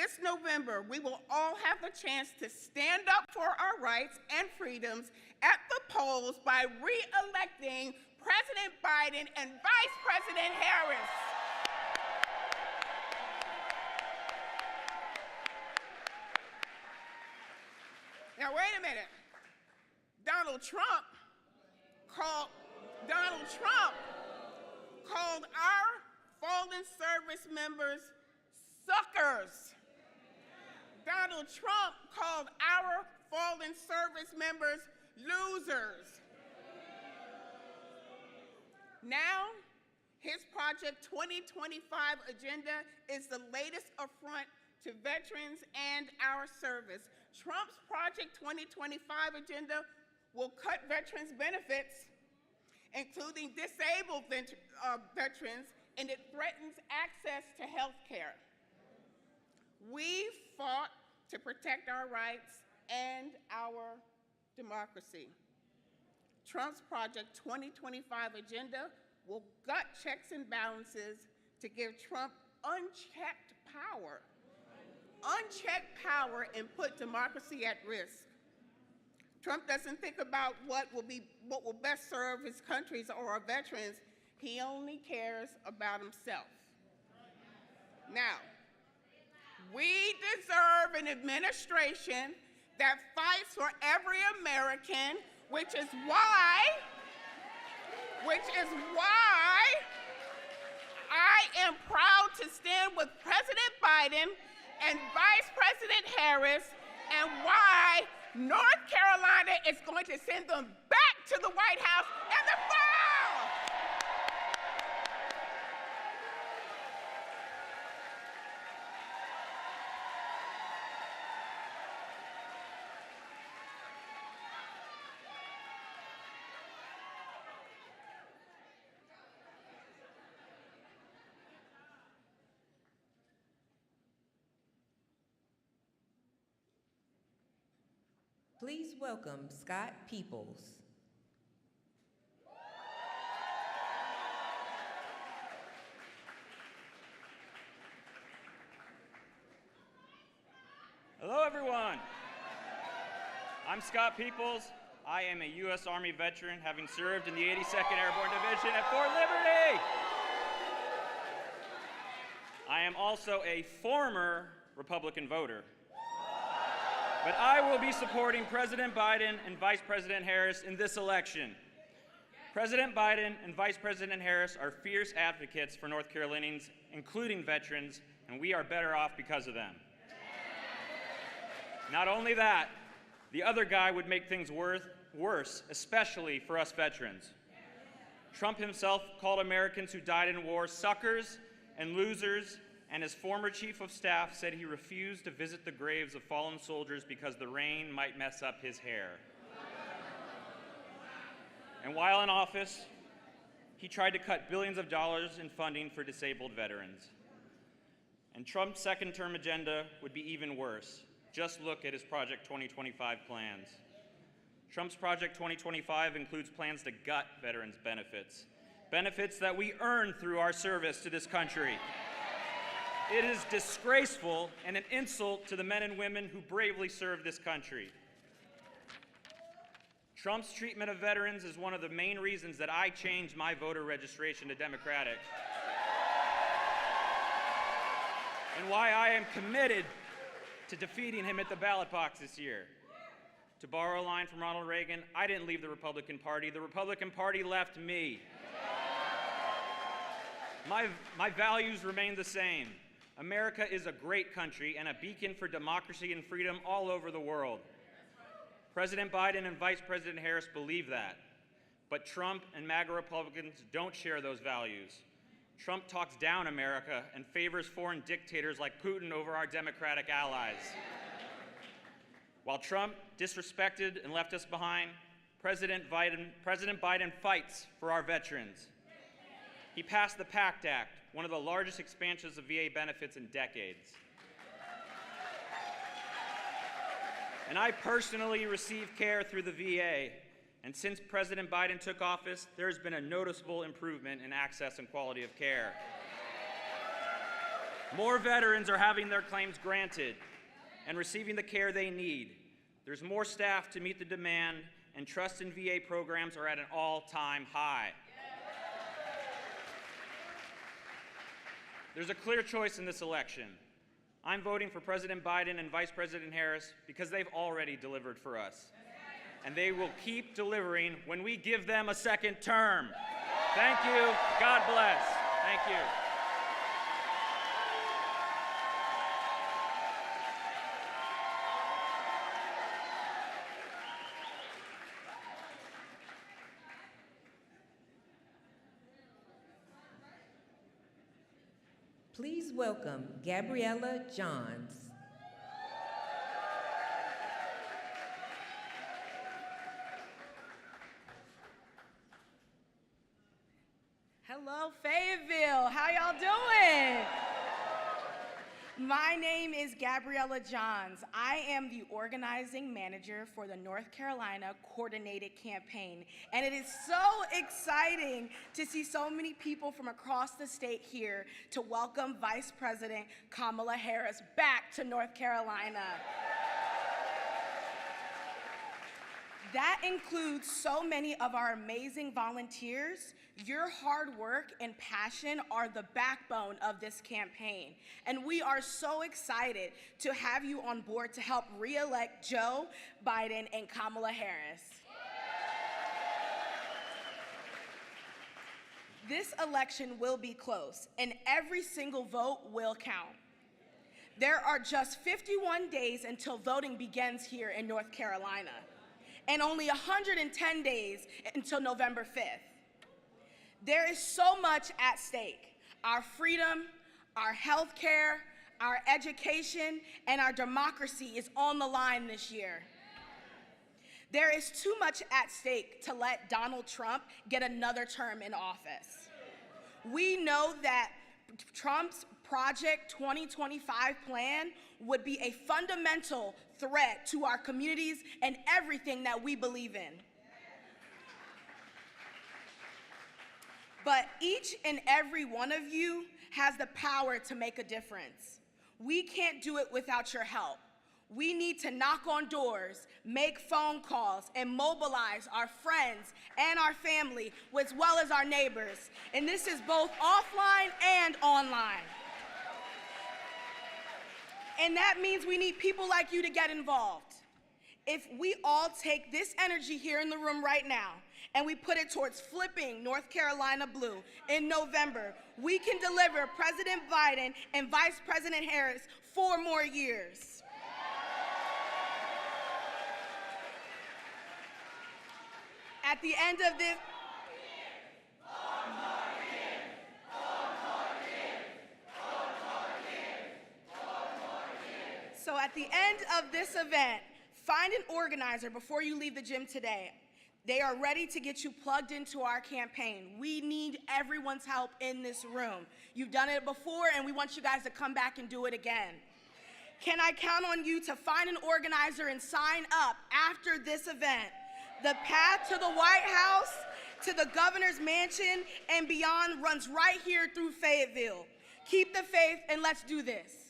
this November, we will all have the chance to stand up for our rights and freedoms at the polls by re-electing President Biden and Vice President Harris. Now, wait a minute. Donald Trump called our fallen service members suckers. Donald Trump called our fallen service members losers. Now, his Project 2025 agenda is the latest affront to veterans and our service. Trump's Project 2025 agenda will cut veterans' benefits, including disabled veterans, and it threatens access to health care. We fought to protect our rights and our democracy. Trump's Project 2025 agenda will gut checks and balances to give Trump unchecked power and put democracy at risk. Trump doesn't think about what will best serve his countries or our veterans. He only cares about himself. Now, we deserve an administration that fights for every American, which is why I am proud to stand with President Biden and Vice President Harris, and why North Carolina is going to send them back to the White House in the fall. Please welcome Scott Peoples. Hello, everyone. I'm Scott Peoples. I am a U.S. Army veteran, having served in the 82nd Airborne Division at Fort Liberty. I am also a former Republican voter. But I will be supporting President Biden and Vice President Harris in this election. President Biden and Vice President Harris are fierce advocates for North Carolinians, including veterans, and we are better off because of them. Not only that, the other guy would make things worse, especially for us veterans. Trump himself called Americans who died in war suckers and losers, and his former chief of staff said he refused to visit the graves of fallen soldiers because the rain might mess up his hair. And while in office, he tried to cut billions of dollars in funding for disabled veterans. And Trump's second-term agenda would be even worse. Just look at his Project 2025 plans. Trump's Project 2025 includes plans to gut veterans' benefits, benefits that we earn through our service to this country. It is disgraceful and an insult to the men and women who bravely serve this country. Trump's treatment of veterans is one of the main reasons that I changed my voter registration to Democratic, and why I am committed to defeating him at the ballot box this year. To borrow a line from Ronald Reagan, I didn't leave the Republican Party left me. My values remain the same. America is a great country and a beacon for democracy and freedom all over the world. President Biden and Vice President Harris believe that, but Trump and MAGA Republicans don't share those values. Trump talks down America and favors foreign dictators like Putin over our democratic allies. While Trump disrespected and left us behind, President Biden fights for our veterans. He passed the PACT Act, one of the largest expansions of VA benefits in decades. And I personally receive care through the VA, and since President Biden took office, there has been a noticeable improvement in access and quality of care. More veterans are having their claims granted and receiving the care they need. There's more staff to meet the demand, and trust in VA programs are at an all-time high. There's a clear choice in this election. I'm voting for President Biden and Vice President Harris because they've already delivered for us. And they will keep delivering when we give them a second term. Thank you. God bless. Thank you. Please welcome Gabriella Johns. Hello, Fayetteville. How y'all doing? My name is Gabriella Johns. I am the organizing manager for the North Carolina Coordinated Campaign. And it is so exciting to see so many people from across the state here to welcome Vice President Kamala Harris back to North Carolina. That includes so many of our amazing volunteers. Your hard work and passion are the backbone of this campaign. And we are so excited to have you on board to help re-elect Joe Biden and Kamala Harris. This election will be close, and every single vote will count. There are just 51 days until voting begins here in North Carolina, and only 110 days until November 5th. There is so much at stake. Our freedom, our health care, our education, and our democracy is on the line this year. There is too much at stake to let Donald Trump get another term in office. We know that Trump's Project 2025 plan would be a fundamental threat to our communities and everything that we believe in. But each and every one of you has the power to make a difference. We can't do it without your help. We need to knock on doors, make phone calls, and mobilize our friends and our family, as well as our neighbors. And this is both offline and online. And that means we need people like you to get involved. If we all take this energy here in the room right now and we put it towards flipping North Carolina blue in November, we can deliver President Biden and Vice President Harris 4 more years. At the end of this, So at the end of this event, find an organizer before you leave the gym today. They are ready to get you plugged into our campaign. We need everyone's help in this room. You've done it before, and we want you guys to come back and do it again. Can I count on you to find an organizer and sign up after this event? The path to the White House, to the governor's mansion, and beyond runs right here through Fayetteville. Keep the faith, and let's do this.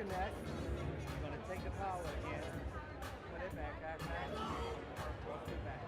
disconnect. You're going to take the power again, put it back, put it back.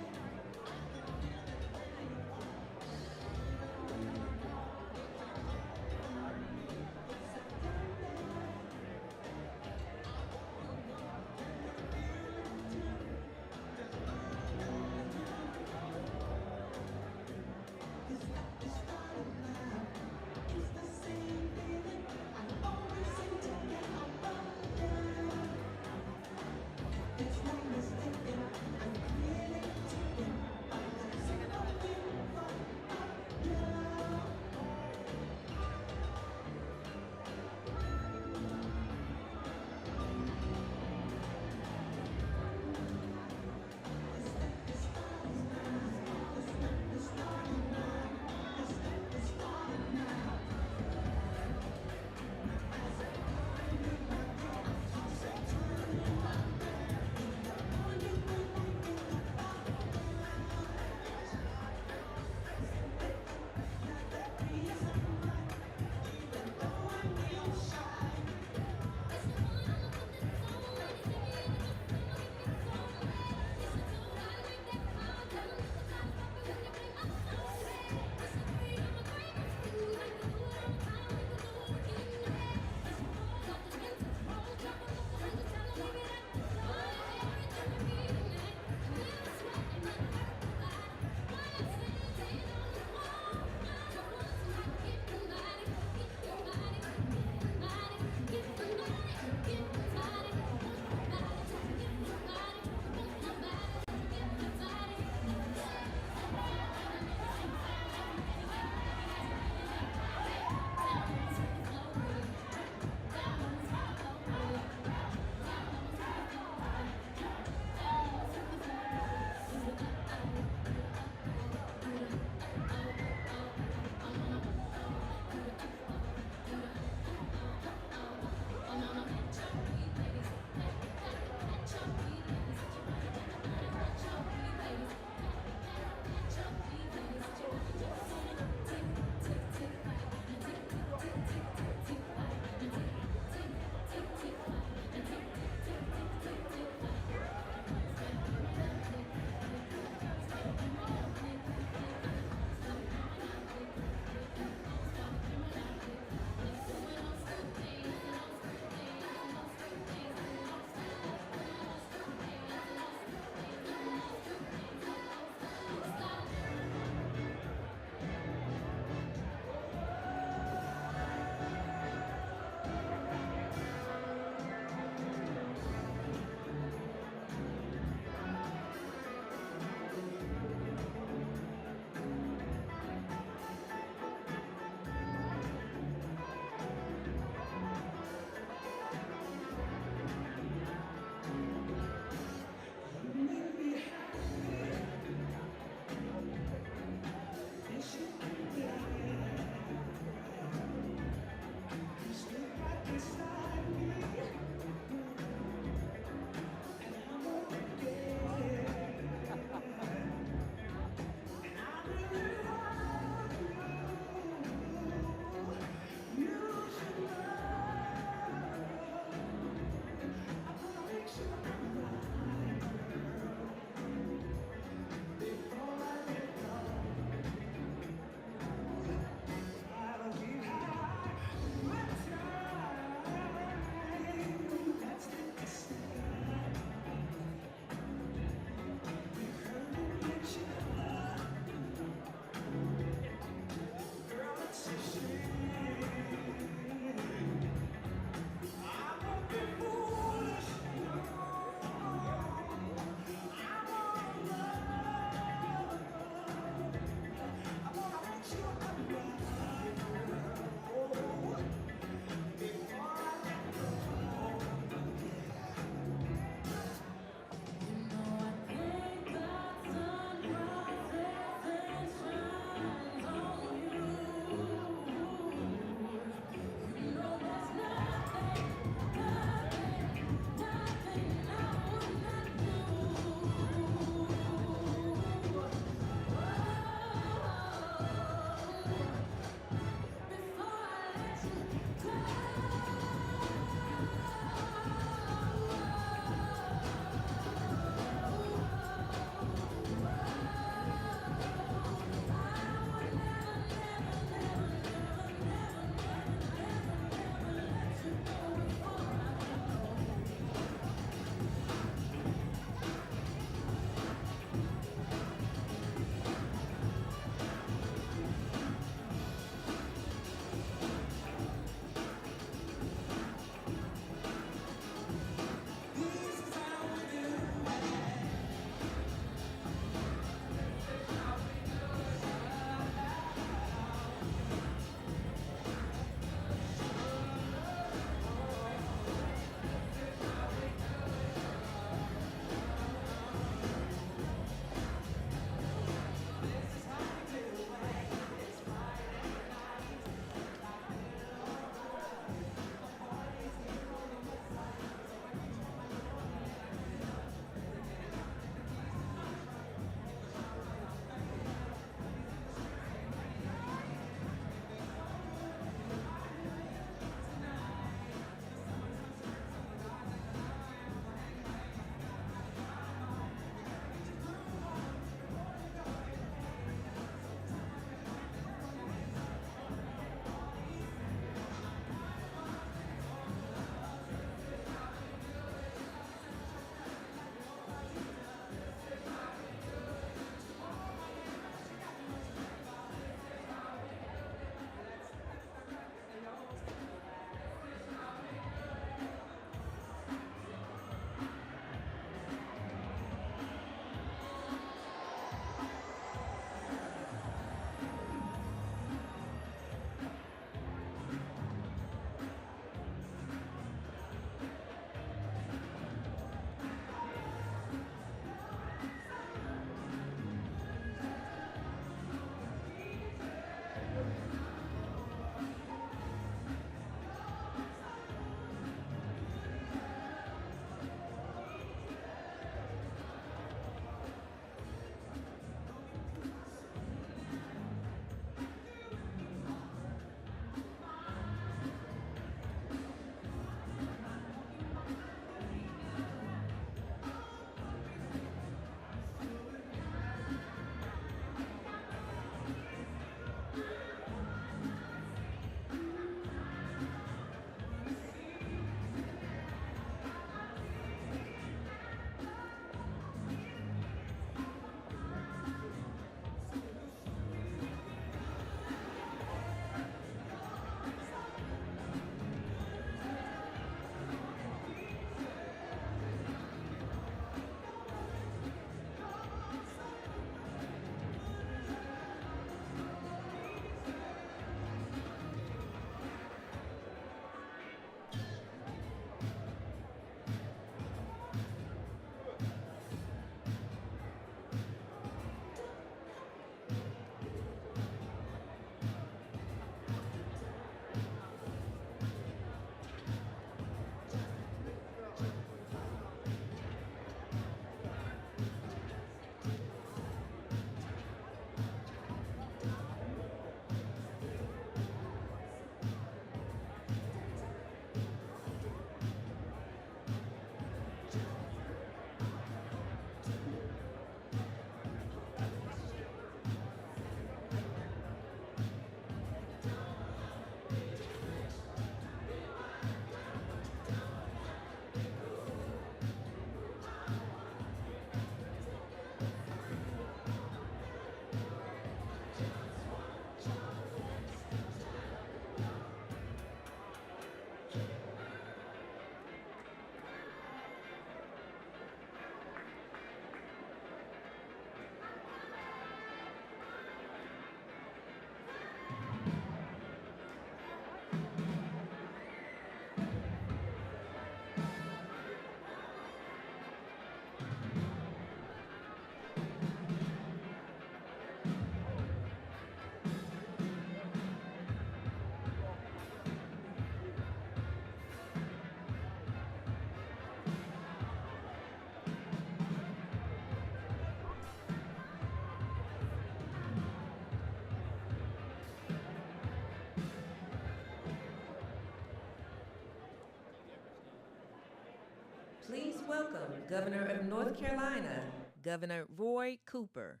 Please welcome Governor of North Carolina, Governor Roy Cooper.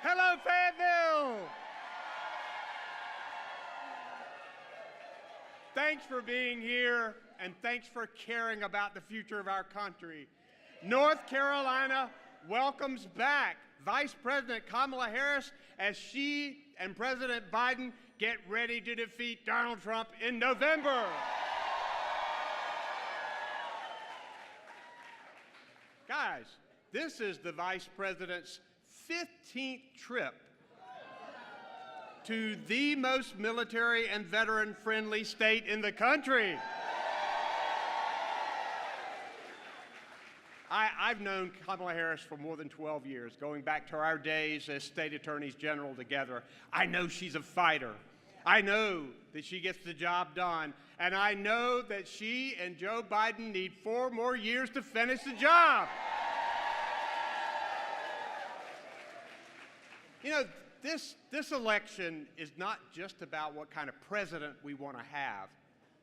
Hello, Fayetteville! Thanks for being here, and thanks for caring about the future of our country. North Carolina welcomes back Vice President Kamala Harris as she and President Biden get ready to defeat Donald Trump in November. Guys, this is the Vice President's 15th trip to the most military and veteran-friendly state in the country. I've known Kamala Harris for more than 12 years, going back to our days as state attorneys general together. I know she's a fighter. I know that she gets the job done. And I know that she and Joe Biden need 4 more years to finish the job. You know, this election is not just about what kind of president we want to have.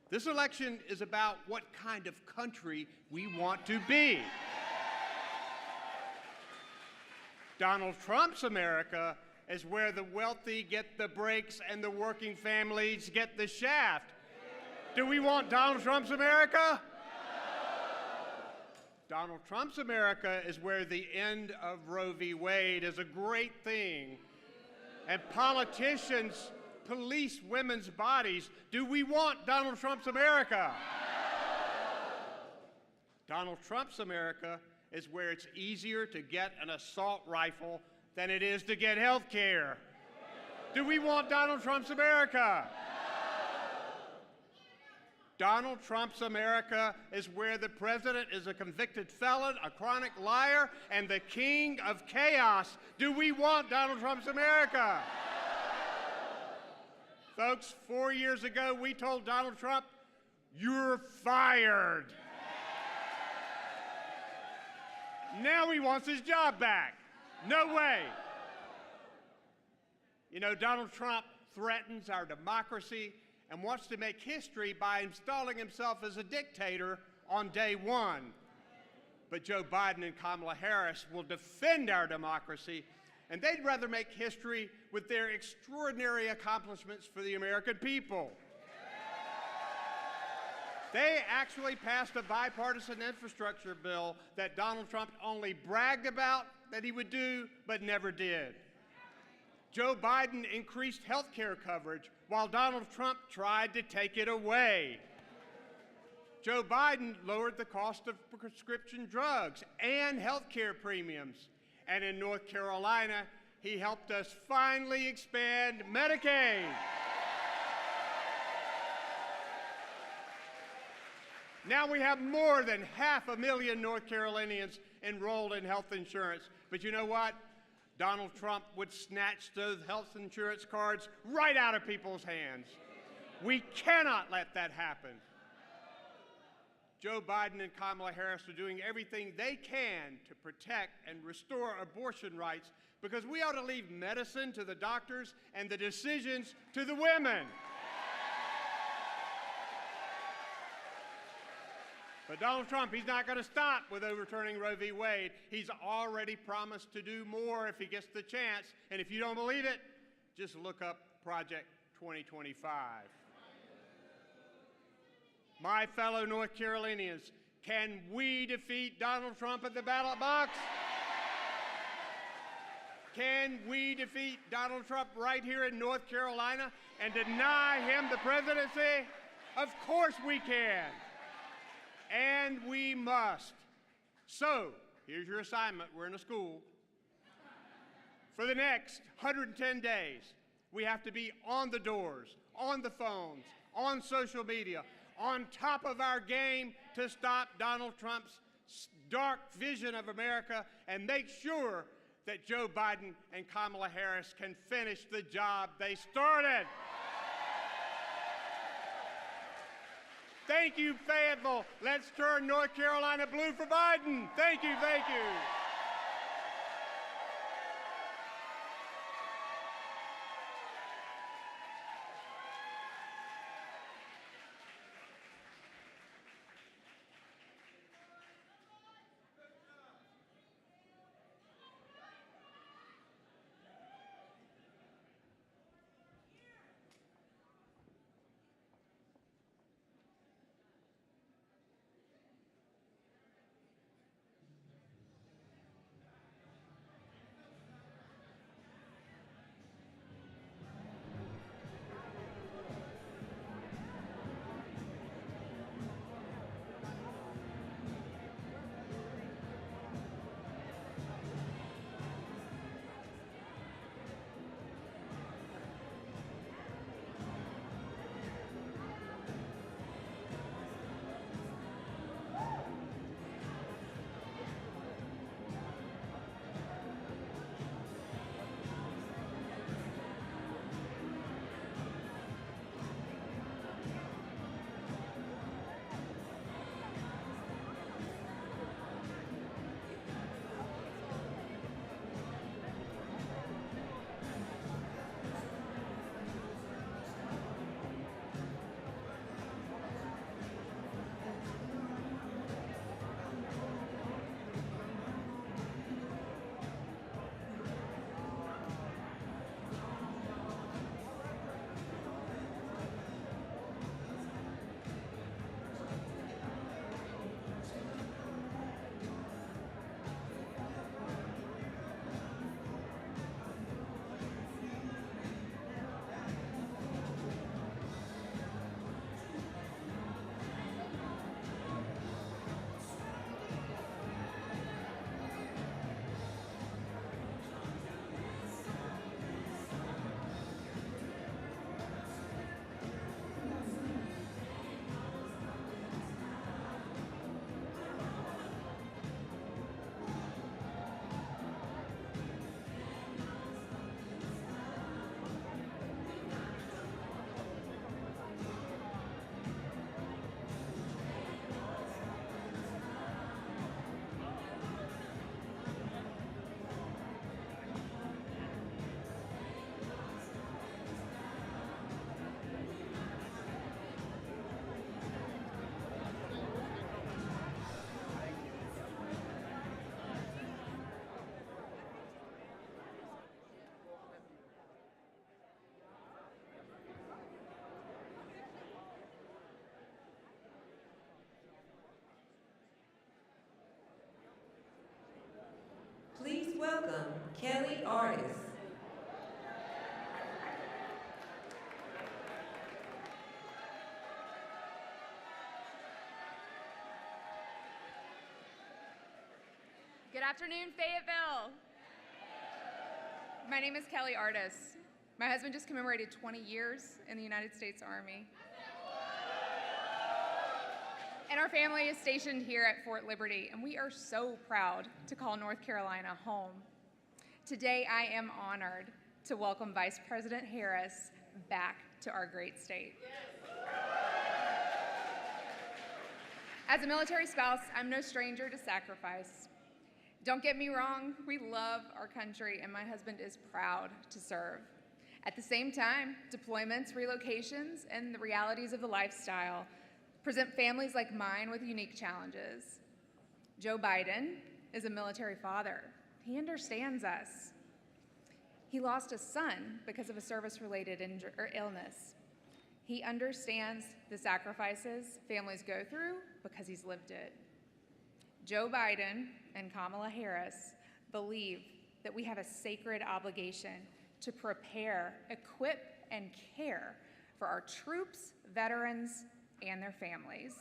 This election is about what kind of country we want to be. Donald Trump's America is where the wealthy get the breaks and the working families get the shaft. Do we want Donald Trump's America? Donald Trump's America is where the end of Roe v. Wade is a great thing, and politicians police women's bodies. Do we want Donald Trump's America? Donald Trump's America is where it's easier to get an assault rifle than it is to get health care. Do we want Donald Trump's America? Donald Trump's America is where the president is a convicted felon, a chronic liar, and the king of chaos. Do we want Donald Trump's America? Folks, 4 years ago, we told Donald Trump, "You're fired." Now he wants his job back. No way. You know, Donald Trump threatens our democracy and wants to make history by installing himself as a dictator on day one. But Joe Biden and Kamala Harris will defend our democracy, and they'd rather make history with their extraordinary accomplishments for the American people. They actually passed a bipartisan infrastructure bill that Donald Trump only bragged about that he would do, but never did. Joe Biden increased health care coverage while Donald Trump tried to take it away. Joe Biden lowered the cost of prescription drugs and health care premiums. And in North Carolina, he helped us finally expand Medicaid. Now we have more than 500,000 North Carolinians enrolled in health insurance. But you know what? Donald Trump would snatch those health insurance cards right out of people's hands. We cannot let that happen. Joe Biden and Kamala Harris are doing everything they can to protect and restore abortion rights, because we ought to leave medicine to the doctors and the decisions to the women. But Donald Trump, he's not going to stop with overturning Roe v. Wade. He's already promised to do more if he gets the chance. And if you don't believe it, just look up Project 2025. My fellow North Carolinians, can we defeat Donald Trump at the ballot box? Can we defeat Donald Trump right here in North Carolina and deny him the presidency? Of course we can. And we must. So, here's your assignment. We're in a school. For the next 110 days, we have to be on the doors, on the phones, on social media, on top of our game to stop Donald Trump's dark vision of America and make sure that Joe Biden and Kamala Harris can finish the job they started. Thank you, Fayetteville. Let's turn North Carolina blue for Biden. Thank you, thank you. welcome Kelly Artis. Good afternoon, Fayetteville. My name is Kelly Artis. My husband just commemorated 20 years in the United States Army. And our family is stationed here at Fort Liberty, and we are so proud to call North Carolina home. Today, I am honored to welcome Vice President Harris back to our great state. As a military spouse, I'm no stranger to sacrifice. Don't get me wrong, we love our country, and my husband is proud to serve. At the same time, deployments, relocations, and the realities of the lifestyle present families like mine with unique challenges. Joe Biden is a military father. He understands us. He lost a son because of a service-related illness. He understands the sacrifices families go through because he's lived it. Joe Biden and Kamala Harris believe that we have a sacred obligation to prepare, equip, and care for our troops, veterans, and their families.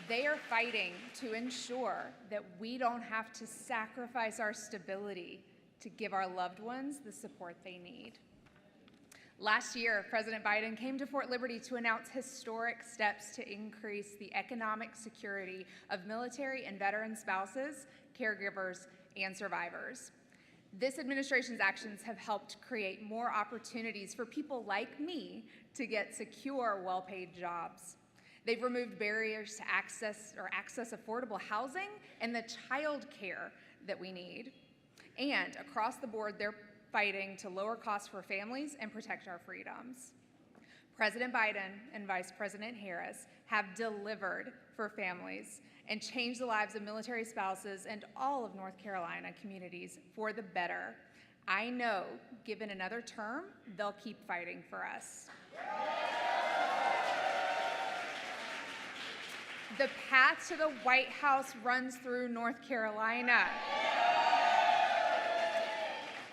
They are fighting to ensure that we don't have to sacrifice our stability to give our loved ones the support they need. Last year, President Biden came to Fort Liberty to announce historic steps to increase the economic security of military and veteran spouses, caregivers, and survivors. This administration's actions have helped create more opportunities for people like me to get secure, well-paid jobs. They've removed barriers to access affordable housing and the child care that we need. And across the board, they're fighting to lower costs for families and protect our freedoms. President Biden and Vice President Harris have delivered for families and changed the lives of military spouses and all of North Carolina communities for the better. I know, given another term, they'll keep fighting for us. The path to the White House runs through North Carolina.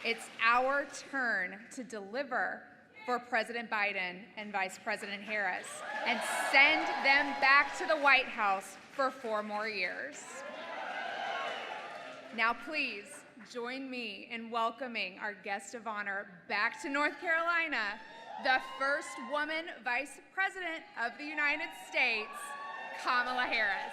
It's our turn to deliver for President Biden and Vice President Harris and send them back to the White House for 4 more years. Now please join me in welcoming our guest of honor back to North Carolina, the first woman Vice President of the United States, Kamala Harris.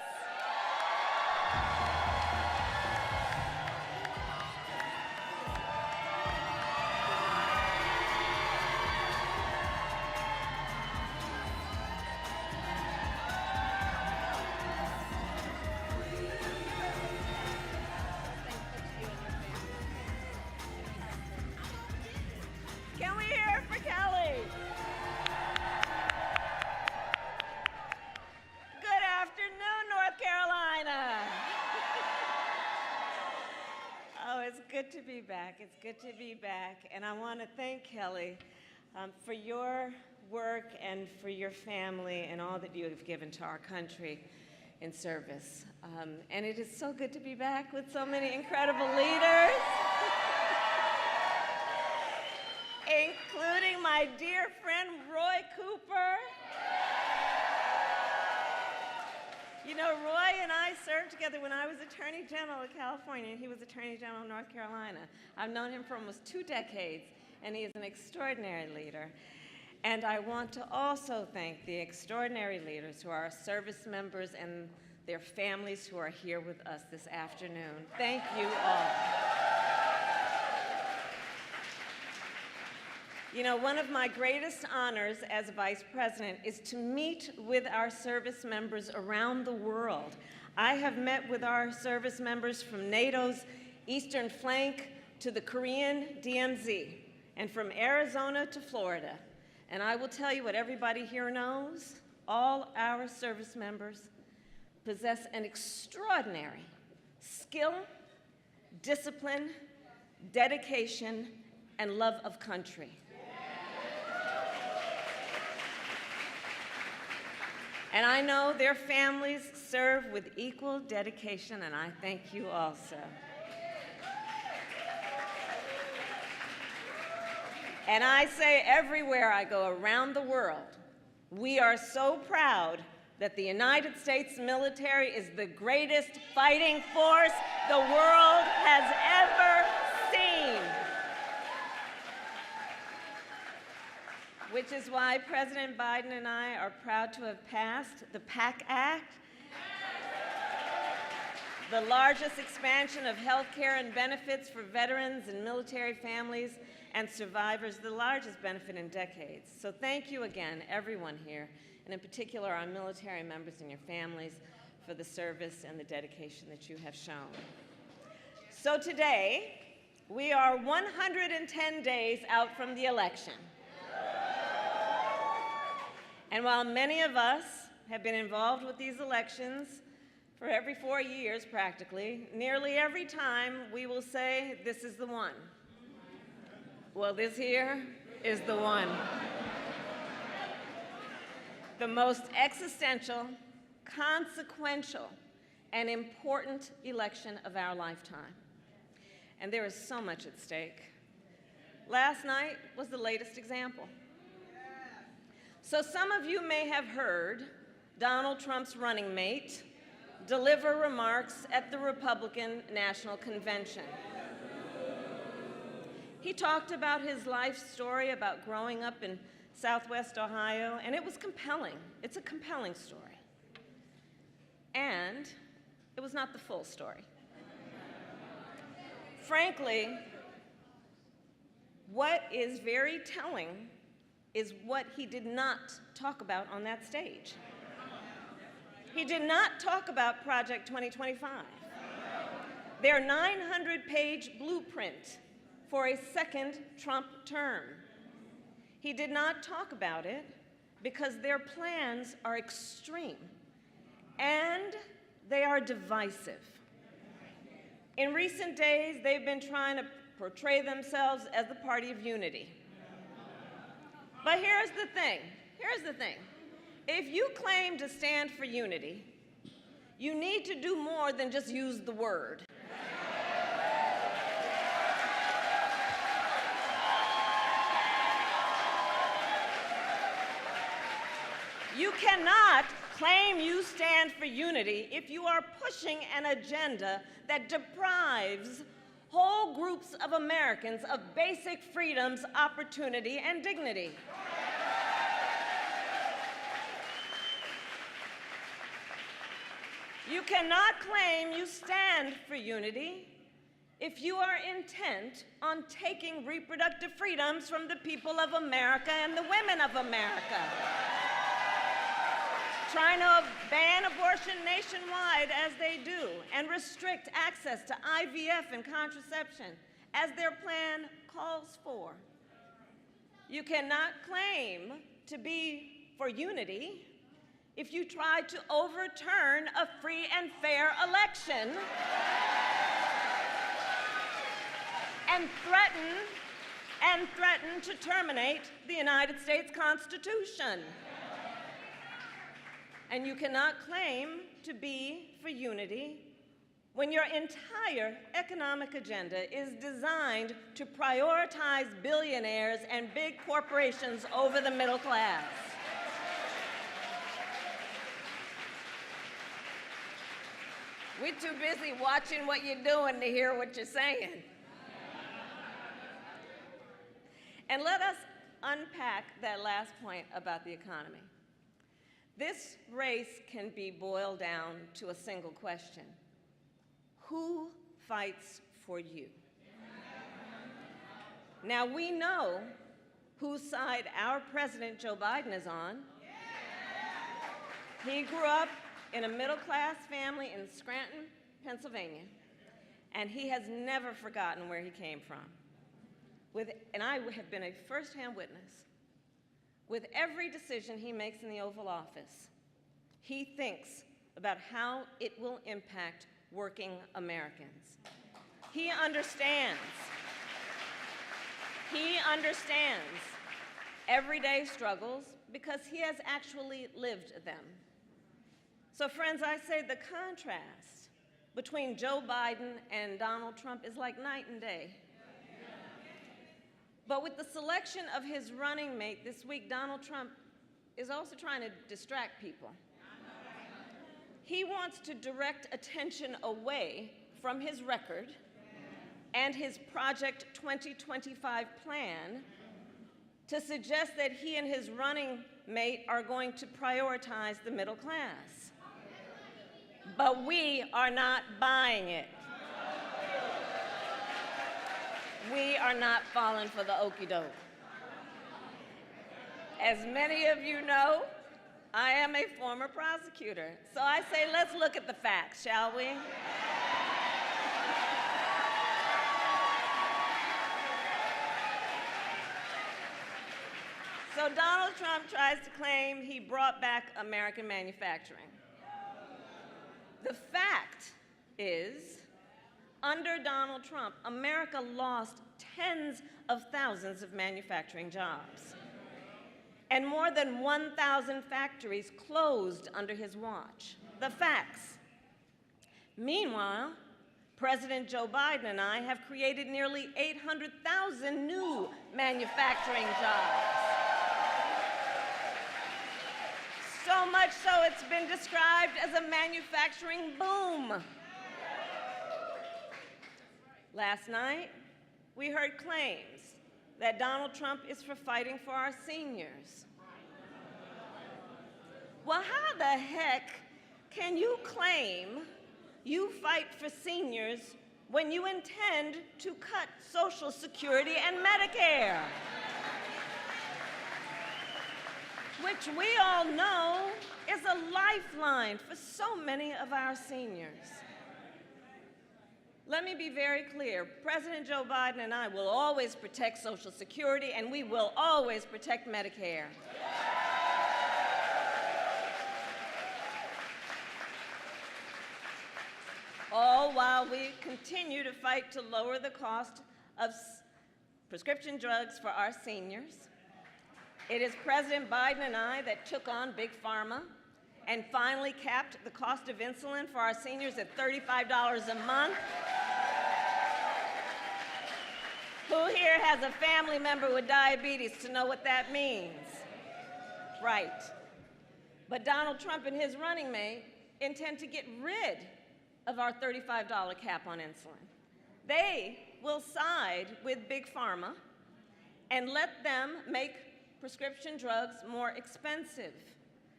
Can we hear it for Kelly? Good afternoon, North Carolina. Oh, it's good to be back. It's good to be back. And I want to thank Kelly for your work and for your family and all that you have given to our country in service. And it is so good to be back with so many incredible leaders. Including my dear friend Roy Cooper. You know, Roy and I served together when I was Attorney General of California, and he was Attorney General of North Carolina. I've known him for almost 2 decades, and he is an extraordinary leader. And I want to also thank the extraordinary leaders who are our service members and their families who are here with us this afternoon. Thank you all. You know, one of my greatest honors as Vice President is to meet with our service members around the world. I have met with our service members from NATO's eastern flank to the Korean DMZ, and from Arizona to Florida. And I will tell you what everybody here knows, all our service members possess an extraordinary skill, discipline, dedication, and love of country. And I know their families serve with equal dedication, and I thank you also. And I say everywhere I go around the world, we are so proud that the United States military is the greatest fighting force the world has ever seen. Which is why President Biden and I are proud to have passed the PACT Act, the largest expansion of health care and benefits for veterans and military families and survivors, the largest benefit in decades. So thank you again, everyone here, and in particular our military members and your families, for the service and the dedication that you have shown. So today, we are 110 days out from the election. And while many of us have been involved with these elections for every 4 years practically, nearly every time we will say, this is the one. Well, this here is the one. The most existential, consequential, and important election of our lifetime. And there is so much at stake. Last night was the latest example. So some of you may have heard Donald Trump's running mate deliver remarks at the Republican National Convention. He talked about his life story about growing up in Southwest Ohio, and it was compelling. It's a compelling story. And it was not the full story. Frankly, what is very telling is what he did not talk about on that stage. He did not talk about Project 2025, their 900-page blueprint for a second Trump term. He did not talk about it because their plans are extreme and they are divisive. In recent days, they've been trying to portray themselves as the party of unity. But here's the thing. If you claim to stand for unity, you need to do more than just use the word. You cannot claim you stand for unity if you are pushing an agenda that deprives whole groups of Americans of basic freedoms, opportunity, and dignity. You cannot claim you stand for unity if you are intent on taking reproductive freedoms from the people of America and the women of America. Trying to ban abortion nationwide as they do and restrict access to IVF and contraception as their plan calls for. You cannot claim to be for unity if you try to overturn a free and fair election and threaten to terminate the United States Constitution. And you cannot claim to be for unity when your entire economic agenda is designed to prioritize billionaires and big corporations over the middle class. We're too busy watching what you're doing to hear what you're saying. And let us unpack that last point about the economy. This race can be boiled down to a single question. Who fights for you? Now, we know whose side our President Joe Biden is on. He grew up in a middle-class family in Scranton, Pennsylvania, and he has never forgotten where he came from. And I have been a first-hand witness. With every decision he makes in the Oval Office, he thinks about how it will impact working Americans. He understands everyday struggles because he has actually lived them. So friends, I say the contrast between Joe Biden and Donald Trump is like night and day. But with the selection of his running mate this week, Donald Trump is also trying to distract people. He wants to direct attention away from his record and his Project 2025 plan to suggest that he and his running mate are going to prioritize the middle class. But we are not buying it. We are not falling for the okie doke. As many of you know, I am a former prosecutor. So I say, let's look at the facts, shall we? So Donald Trump tries to claim he brought back American manufacturing. The fact is, under Donald Trump, America lost tens of thousands of manufacturing jobs. And more than 1,000 factories closed under his watch. The facts. Meanwhile, President Joe Biden and I have created nearly 800,000 new manufacturing jobs. So much so it's been described as a manufacturing boom. Last night, we heard claims that Donald Trump is for fighting for our seniors. Well, how the heck can you claim you fight for seniors when you intend to cut Social Security and Medicare? Which we all know is a lifeline for so many of our seniors. Let me be very clear. President Joe Biden and I will always protect Social Security, and we will always protect Medicare. All while we continue to fight to lower the cost of prescription drugs for our seniors. It is President Biden and I that took on Big Pharma and finally capped the cost of insulin for our seniors at $35 a month. Who here has a family member with diabetes to know what that means? Right. But Donald Trump and his running mate intend to get rid of our $35 cap on insulin. They will side with Big Pharma and let them make prescription drugs more expensive.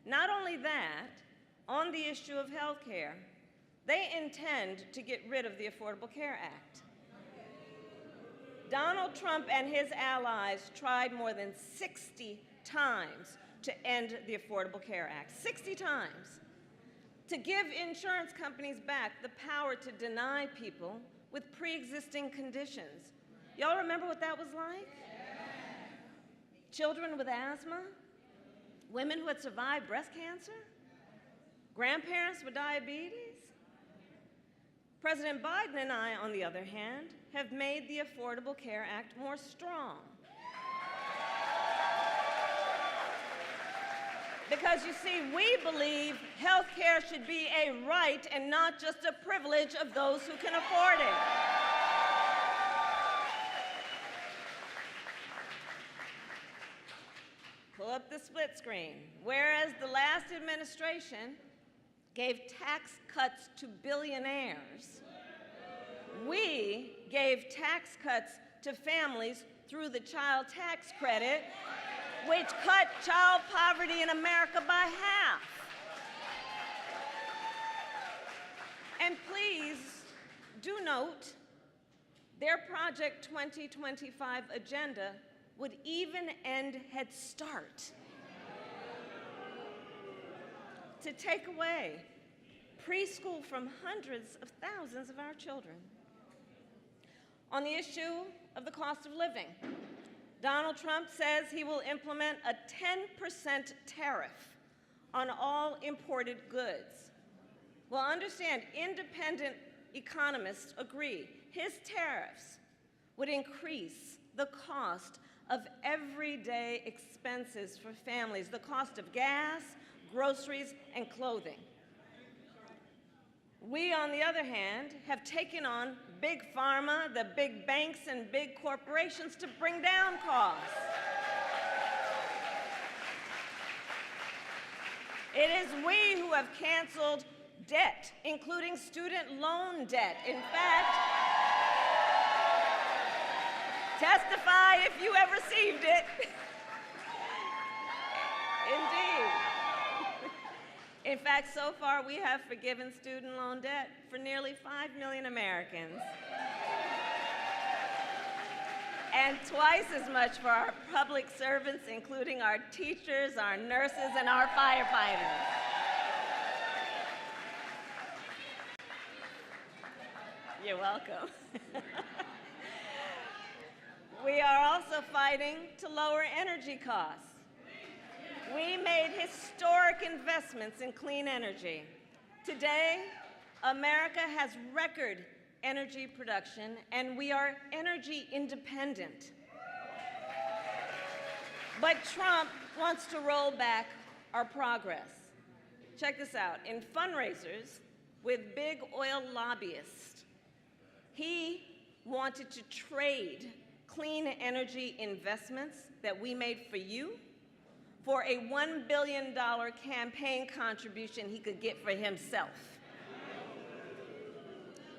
Not only that, on the issue of health care, they intend to get rid of the Affordable Care Act. Donald Trump and his allies tried more than 60 times to end the Affordable Care Act. 60 times. To give insurance companies back the power to deny people with pre-existing conditions. Y'all remember what that was like? Children with asthma, women who had survived breast cancer, grandparents with diabetes. President Biden and I, on the other hand, have made the Affordable Care Act more strong. Because you see, we believe health care should be a right and not just a privilege of those who can afford it. Pull up the split screen. Whereas the last administration gave tax cuts to billionaires, we gave tax cuts to families through the child tax credit, which cut child poverty in America by half. And please do note, their Project 2025 agenda would even end Head Start, to take away preschool from hundreds of thousands of our children. On the issue of the cost of living, Donald Trump says he will implement a 10% tariff on all imported goods. Well, understand, independent economists agree his tariffs would increase the cost of everyday expenses for families, the cost of gas, groceries, and clothing. We, on the other hand, have taken on big pharma, the big banks, and big corporations to bring down costs. It is we who have canceled debt, including student loan debt. In fact, testify if you have received it. Indeed. In fact, so far we have forgiven student loan debt for nearly 5 million Americans. And twice as much for our public servants, including our teachers, our nurses, and our firefighters. You're welcome. We are also fighting to lower energy costs. We made historic investments in clean energy. Today, America has record energy production, and we are energy independent. But Trump wants to roll back our progress. Check this out. In fundraisers with big oil lobbyists, he wanted to trade clean energy investments that we made for you for a $1 billion campaign contribution he could get for himself.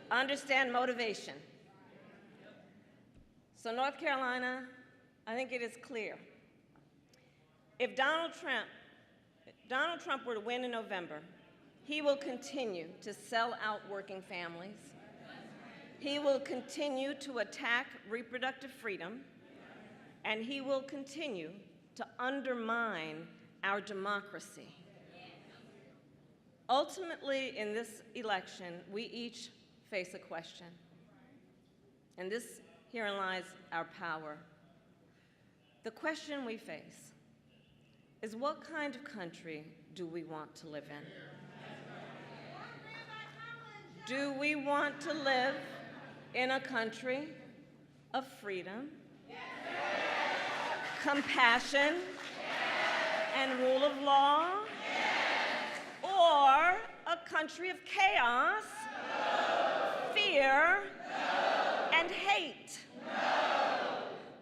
Understand motivation. So North Carolina, I think it is clear. If Donald Trump were to win in November, he will continue to sell out working families. He will continue to attack reproductive freedom, and he will continue to undermine our democracy. Ultimately, in this election, we each face a question. And herein lies our power. The question we face is, what kind of country do we want to live in? Do we want to live in a country of freedom, compassion, and rule of law? Or a country of chaos, fear, and hate?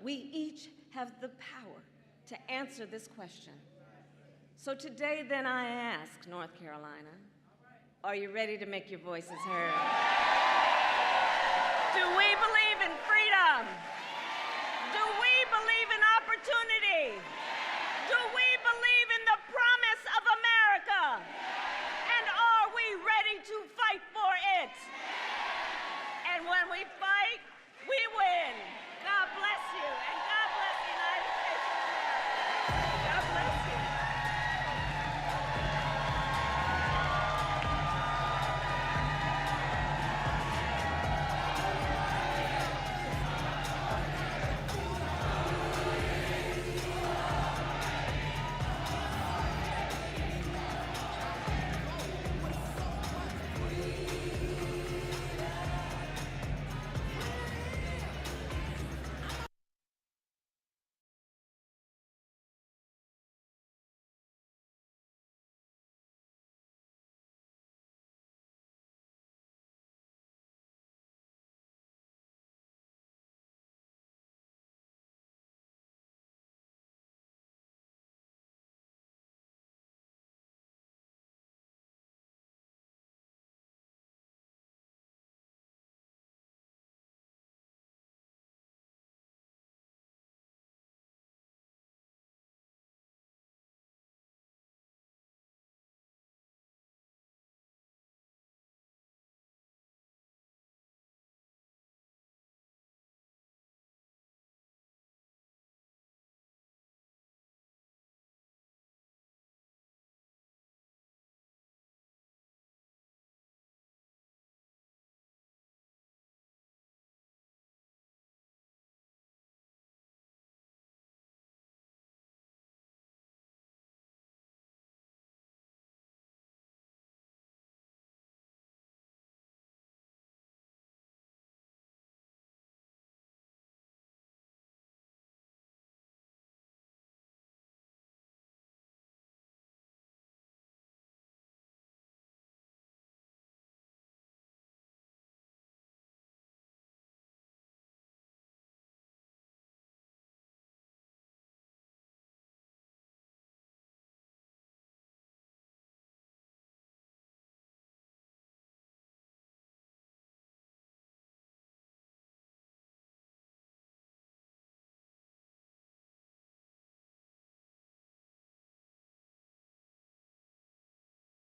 We each have the power to answer this question. So today, then, I ask North Carolina, are you ready to make your voices heard? Do we believe in freedom? Do we believe in opportunity? Do we believe